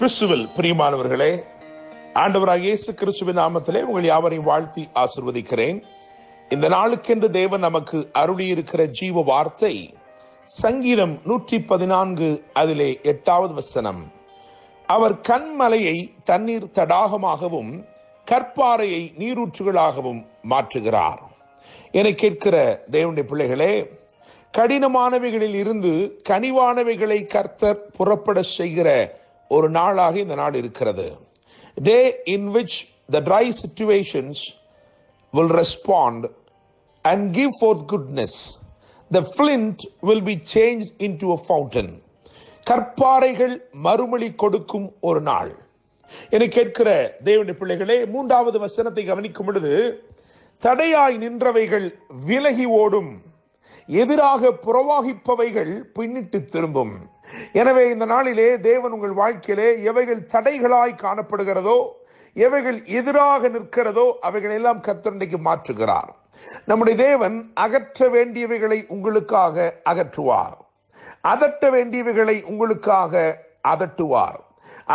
கிறிஸ்துவில் பிரியமானவர்களே, ஆண்டவராகிய இயேசு கிறிஸ்துவின் நாமத்திலே உங்கள் யாவரையும் வாழ்த்தி ஆசீர்வதிக்கிறேன். இந்த நாளுக்கென்று தேவன் நமக்கு அருளியிருக்கிற ஜீவ வார்த்தை சங்கீதம் 114 அதிலே 8வது வசனம். அவர் கன்மலையை தண்ணீர் தடாகமாகவும் கற்பாறையை நீரூற்றுகளாகவும் மாற்றுகிறார். என கேட்கிற தேவனுடைய பிள்ளைகளே, கடினமானவைகளில் இருந்து கனிவானவைகளை கர்த்தர் புறப்பட செய்கிற ஒரு நாளாக இந்த நாள் இருக்கிறது. Day in which the dry situations will respond and give forth goodness. The flint will be changed into a fountain. கற்பாறைகள் மறுமொழி கொடுக்கும் ஒரு நாள். என கேட்கிற தேவனுடைய பிள்ளைகளே, 3வது வசனத்தை கவனிக்கும் பொழுது, தடையாய் நின்றவைகள் விலகி ஓடும், எதிராக புறவாகிப்பவைகள் பின்னிட்டு திரும்பும். எனவே இந்த நாளிலே தேவன் உங்கள் வாழ்க்கையிலே எவைகள் தடைகளாய் காணப்படுகிறதோ, எவைகள் எதிராக நிற்கிறதோ, அவைகள் எல்லாம் கர்த்தர் இன்றைக்கு மாற்றுகிறார். நம்முடைய தேவன் அகற்ற வேண்டியவைகளை உங்களுக்காக அகற்றுவார், அதட்ட வேண்டியவைகளை உங்களுக்காக அதட்டுவார்,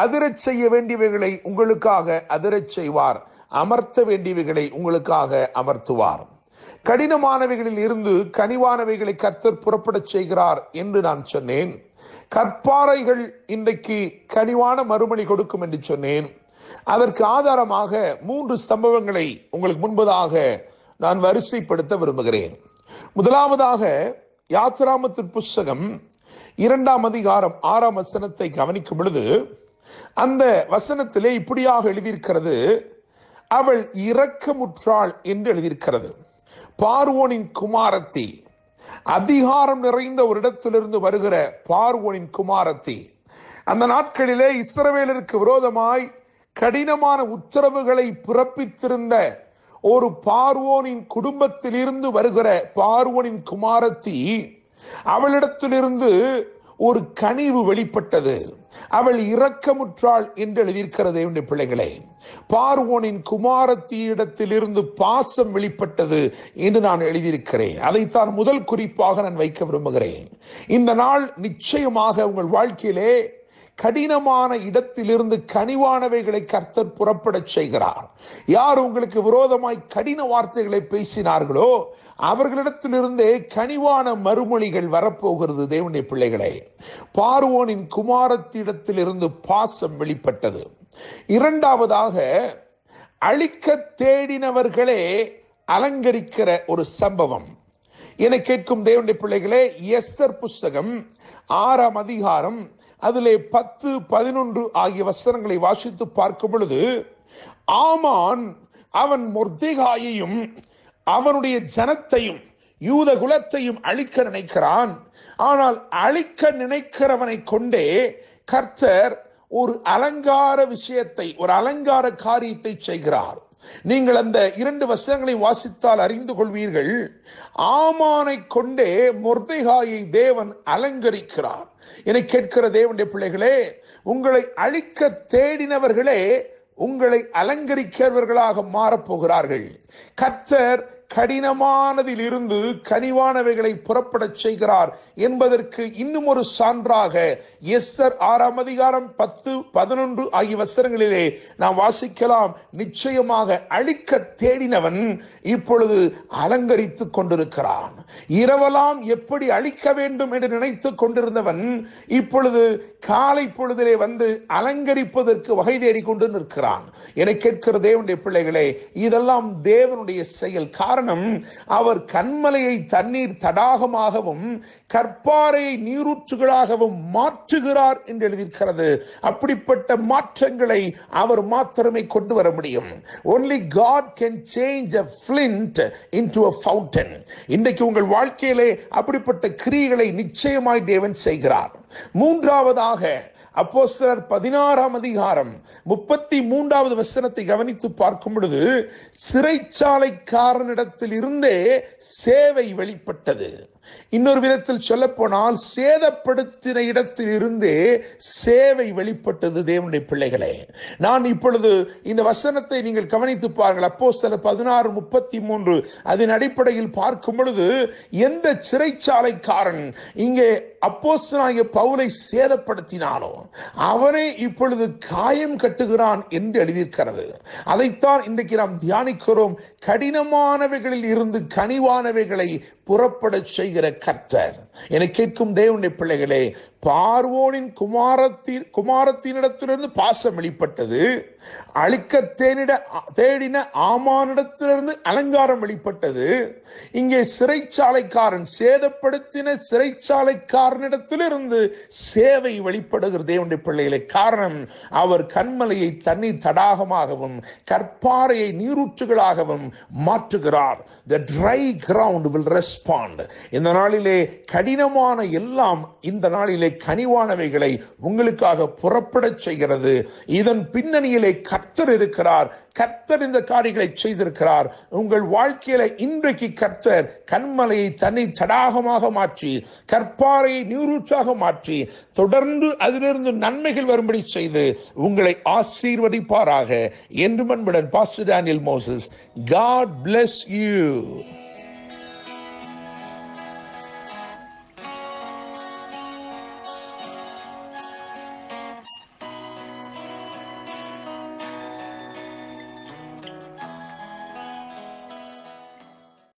அதிரச் செய்ய வேண்டியவைகளை உங்களுக்காக அதிரச் செய்வார், அமர்த்த வேண்டியவைகளை உங்களுக்காக அமர்த்துவார். கடினமானவைகளில் இருந்து கனிவானவைகளை கர்த்தர் புறப்பட செய்கிறார் என்று நான் சொன்னேன். கற்பாறைகள் இன்றைக்கு கனிவான மறுமொழி கொடுக்கும் என்று சொன்னேன். அதற்கு ஆதாரமாக 3 சம்பவங்களை உங்களுக்கு முன்பதாக நான் வரிசைப்படுத்த விரும்புகிறேன். முதலாவதாக யாத்திராமத்தின் புஸ்தகம் 2ஆம் அதிகாரம் 6ஆம் வசனத்தை கவனிக்கும் பொழுது, அந்த வசனத்திலே இப்படியாக எழுதியிருக்கிறது, அவள் இரக்கமுற்றாள் என்று எழுதியிருக்கிறது. பார்வோனின் குமாரத்தி, அதிகாரம் நிறைந்த ஒரு இடத்திலிருந்து வருகிற பார்வோனின் குமாரத்தி, அந்த நாட்களிலே இஸ்ரவேலருக்கு விரோதமாய் கடினமான உத்தரவுகளை பிறப்பித்திருந்த ஒரு பார்வோனின் குடும்பத்தில் இருந்து வருகிற பார்வோனின் குமாரத்தி, அவளிடத்திலிருந்து ஒரு கனிவு வெளிப்பட்டது. அவள் இரக்கமுற்றாள் என்று எழுதியிருக்கிறது. என்னுடைய பிள்ளைகளே, பார்வோனின் குமாரத்தியிடத்தில் இருந்து பாசம் வெளிப்பட்டது என்று நான் எழுதியிருக்கிறேன். அதைத்தான் முதல் குறிப்பாக நான் வைக்க விரும்புகிறேன். இந்த நாள் நிச்சயமாக உங்கள் வாழ்க்கையிலே கடினமான இடத்திலிருந்து கனிவானவைகளை கர்த்தர் புறப்பட செய்கிறார். யார் உங்களுக்கு விரோதமாய் கடின வார்த்தைகளை பேசினார்களோ அவர்களிடத்திலிருந்தே கனிவான மறுமொழிகள் வரப்போகிறது. தேவனுடைய பிள்ளைகளே, பார்வோனின் குமாரத்திடத்திலிருந்து பாசம் வெளிப்பட்டது. 2வதாக, அழிக்க தேடினவர்களே அலங்கரிக்கிற ஒரு சம்பவம். என கேட்கும் தேவனுடைய பிள்ளைகளே, எஸ்தர் புஸ்தகம் 6ஆம் அதிகாரம் அதிலே 10, 11 ஆகிய வசனங்களை வாசித்து பார்க்கும் பொழுது, ஆமான் அவன் மொர்தெகாயையும் அவனுடைய ஜனத்தையும் யூத குலத்தையும் அழிக்க நினைக்கிறான். ஆனால் அழிக்க நினைக்கிறவனை கொண்டே கர்த்தர் ஒரு அலங்கார விஷயத்தை, ஒரு அலங்கார காரியத்தை செய்கிறார். நீங்கள் அந்த 2 வசனங்களை வாசித்தால் அறிந்து கொள்வீர்கள். ஆமானை கொண்டே மொர்தெகாயை தேவன் அலங்கரிக்கிறார். என கேட்கிற தேவனுடைய பிள்ளைகளே, உங்களை அழிக்க தேடினவர்களே உங்களை அலங்கரிக்கிறவர்களாக மாறப்போகிறார்கள். கர்த்தர் கடினமானதில் இருந்து கனிவானவைகளை புறப்பட செய்கிறார் என்பதற்கு இன்னும் ஒரு சான்றாக எஸ்தர் 6ஆம் அதிகாரம் 10, 11 ஆகிய வசனங்களிலே நாம் வாசிக்கலாம். நிச்சயமாக அழிக்க தேடினவன் இப்பொழுது அலங்கரித்துக் கொண்டிருக்கிறான். இரவலாம் எப்படி அழிக்க வேண்டும் என்று நினைத்துக் கொண்டிருந்தவன் இப்பொழுது காலை பொழுதிலே வந்து அலங்கரிப்பதற்கு வகை தேடிக்கொண்டு நிற்கிறான். என கேட்கிற தேவனுடைய பிள்ளைகளே, இதெல்லாம் தேவனுடைய செயல். காரணம், அவர் கன்மலையை தண்ணீர் தடாகமாகவும் கற்பாறையை நீரூற்றுகளாகவும் மாற்றுகிறார் என்று எழுதியிருக்கிறது. அப்படிப்பட்ட மாற்றங்களை அவர் மாத்திரமே கொண்டு வர முடியும். Only God can change a flint into a fountain. இன்றைக்கு உங்கள் வாழ்க்கையிலே அப்படிப்பட்ட கிரியைகளை நிச்சயமாய் தேவன் செய்கிறார். 3வதாக, அப்போஸ்தலர் 16ஆம் அதிகாரம் 33வது வசனத்தை கவனித்து பார்க்கும் பொழுது, சிறைச்சாலைக்காரனிடத்தில் இருந்தே சேவை வெளிப்பட்டது. இன்னொரு விதத்தில் சொல்ல போனால், சேதப்படுத்தின இடத்தில் இருந்தே சேவை வெளிப்பட்டது. தேவனுடைய பிள்ளைகளே, நான் இப்பொழுது இந்த வசனத்தை நீங்கள் கவனித்து பாருங்கள். அப்போஸ்தலர் 16:33 அதன் அடிப்படையில் பார்க்கும் பொழுது, எந்த சிறைச்சாலைக்காரன் இங்கே அப்போஸ்தலனாகிய பவுலை சேதப்படுத்தினானோ, அவனே இப்பொழுது காயம் கட்டுகிறான் என்று எழுதியிருக்கிறது. அதைத்தான் இன்றைக்கு நாம் தியானிக்கிறோம். கடினமானவைகளில் இருந்து கனிவானவைகளை புறப்பட செய்கிற கர்த்தர். என கேட்கும் தேவனுடைய பிள்ளைகளே, பார்வோனின் குமாரத்தினிடத்திலிருந்து பாசம் வெளிப்பட்டது. அழிக்க தேடின ஆமானிடத்திலிருந்து அலங்காரம் வெளிப்பட்டது. இங்கே சிறைச்சாலைக்காரன் சேதப்படுத்தின சிறைச்சாலைக்காரனிடத்திலிருந்து சேவை வெளிப்படுகிற தேவனுடைய பிள்ளைகளே. காரணம், அவர் கன்மலையை தண்ணீர் தடாகமாகவும் கற்பாறையை நீரூற்றுகளாகவும் மாற்றுகிறார். The dry ground will respond. இந்த நாளிலே கடினமான எல்லாம் இந்த நாளிலே கனிவானவைகளை உங்களுக்காக புறப்படச் செய்கிறது. இதன் பின்னணியிலே கர்த்தர் இருக்கிறார். கர்த்தர் இந்த காரியங்களை செய்திருக்கிறார். உங்கள் வாழ்க்கையில இன்றைக்கு கர்த்தர் கன்மலையை தண்ணீர் தடாகமாக மாற்றி கற்பாறையை நீரூற்றாக மாற்றி தொடர்ந்து அதிலிருந்து நன்மைகள் வரும்படி செய்து உங்களை ஆசீர்வதிப்பாராக என்று அன்புடன் pastor Daniel Moses. God bless you.